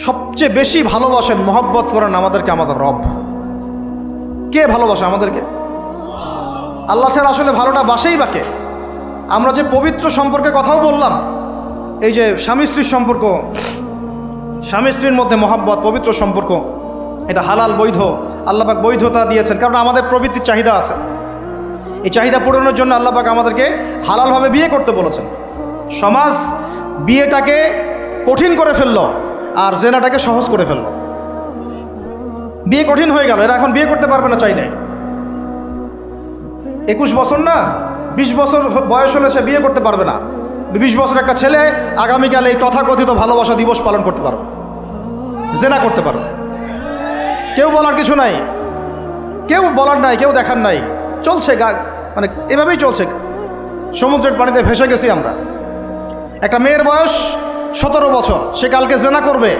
সবচেয়ে বেশি ভালোবাসেন, মহব্বত করেন আমাদেরকে আমাদের রব। কে ভালোবাসে আমাদেরকে? আল্লাহ ছাড়া আসলে ভালোটা বাসেই বা কে? আমরা যে পবিত্র সম্পর্কে কথাও বললাম, এই যে স্বামী স্ত্রীর সম্পর্ক, স্বামী স্ত্রীর মধ্যে মহব্বত, পবিত্র সম্পর্ক, এটা হালাল, বৈধ। আল্লাহ পাক বৈধতা দিয়েছেন, কারণ আমাদের প্রবৃত্তির চাহিদা আছে। এই চাহিদা পূরণের জন্য আল্লাহ পাক আমাদেরকে হালালভাবে বিয়ে করতে বলেছেন। সমাজ বিয়েটাকে কঠিন করে ফেলল আর জেনাটাকে সহজ করে ফেলল। বিয়ে কঠিন হয়ে গেল, এরা এখন বিয়ে করতে পারবে না চাইলে। 21 বছর না 20 বছর বয়স হলে সে বিয়ে করতে পারবে না। 20 বছর একটা ছেলে আগামীকাল এই তথাকথিত ভালোবাসা দিবস পালন করতে পারবে, জেনা করতে পারবে। কেউ বলার কিছু নাই, কেউ বলার নাই, কেউ দেখার নাই, চলছে মানে এভাবেই চলছে। সমুদ্রের পানিতে ভেসে গেছি আমরা। একটা মেয়ের বয়স 17 বছর, সে কালকে জেনা করবে।